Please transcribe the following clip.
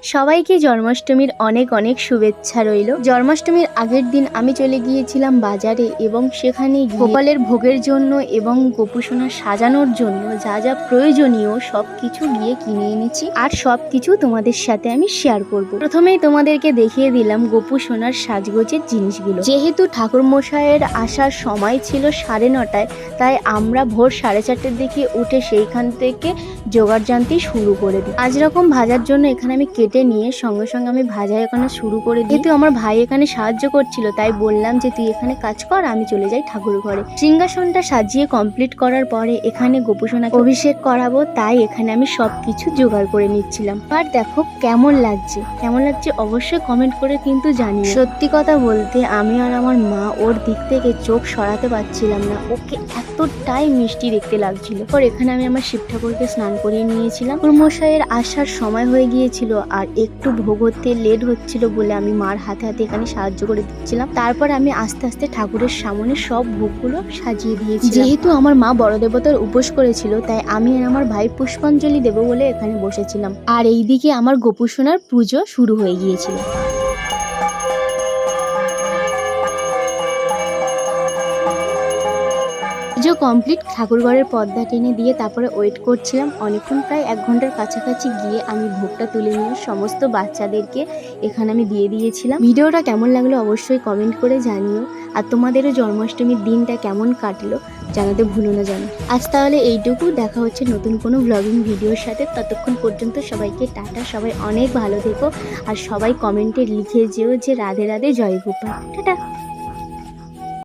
সবাইকে জন্মাষ্টমীর অনেক অনেক শুভেচ্ছা রইল। জন্মাষ্টমীর আগের দিন আমি চলে গিয়েছিলাম বাজারে এবং সেখানে গোপালের ভোগের জন্য এবং গোপুসোনা সাজানোর জন্য যা যা প্রয়োজনীয় সব কিছু গিয়ে কিনে এনেছি, আর সব কিছু তোমাদের সাথে আমি শেয়ার করব। প্রথমেই তোমাদেরকে দেখিয়ে দিলাম গোপুসোনার সাজগোজের জিনিসগুলো। যেহেতু ঠাকুর মশাইয়ের আসার সময় ছিল 9:30, তাই আমরা ভোর 4:30টার দিকে উঠে সেইখান থেকে জোগাড় জানতে শুরু করে দিই। 5 রকম ভাজার জন্য এখানে আমি কেটে নিয়ে সঙ্গে সঙ্গে আমি ভাজা এখানে শুরু করে দিই। যেহেতু আমার ভাই এখানে সাহায্য করছিল, তাই বললাম যে তুই এখানে কাজ কর, আমি চলে যাই ঠাকুর ঘরে। সিংহাসনটা সাজিয়ে কমপ্লিট করার পরে এখানে গোপুসোনাকে অভিষেক করাবো, তাই এখানে আমি সবকিছু জোগাড় করে নিচ্ছিলাম। আর দেখো কেমন লাগছে অবশ্যই কমেন্ট করে কিন্তু জানিও। সত্যি কথা বলতে আমি আর আমার মা ওর দিক থেকে চোখ সরাতে পারছিলাম না, ওকে এতটাই মিষ্টি দেখতে লাগছিল। পর এখানে আমি আমার শিব ঠাকুরকে স্নান করিয়ে নিয়েছিলাম। মশাইয়ের আসার সময় হয়ে গিয়েছিল আর একটু ভোগ হতে লেট হচ্ছিল বলে আমি মার হাতে হাতে এখানে সাহায্য করে দিচ্ছিলাম। তারপর আমি আস্তে আস্তে ঠাকুরের সামনে সব ভোগগুলো সাজিয়ে দিয়েছি। যেহেতু আমার মা বড় দেবতার উপোস করেছিল, তাই আমি আর আমার ভাই পুষ্পাঞ্জলি দেব বলে এখানে বসেছিলাম। আর এইদিকে আমার গোপুসোনার পুজো শুরু হয়ে গিয়েছিল। পুজো কমপ্লিট, ঠাকুরঘরের পর্দা টেনে দিয়ে তারপরে ওয়েট করছিলাম অনেকক্ষণ, প্রায় 1 ঘন্টার কাছাকাছি। গিয়ে আমি ভোগটা তুলে নিয়ে সমস্ত বাচ্চাদেরকে এখানে আমি দিয়ে দিয়েছিলাম। ভিডিওটা কেমন লাগলো অবশ্যই কমেন্ট করে জানিও, আর তোমাদেরও জন্মাষ্টমীর দিনটা কেমন কাটলো জানাতে ভুলো না জানো। আজ তাহলে এইটুকু, দেখা হচ্ছে নতুন কোনো ব্লগিং ভিডিওর সাথে। ততক্ষণ পর্যন্ত সবাইকে টাটা, সবাই অনেক ভালো থেকো, আর সবাই কমেন্টে লিখে যেও যে রাধে রাধে, জয় গোপাল, টাটা।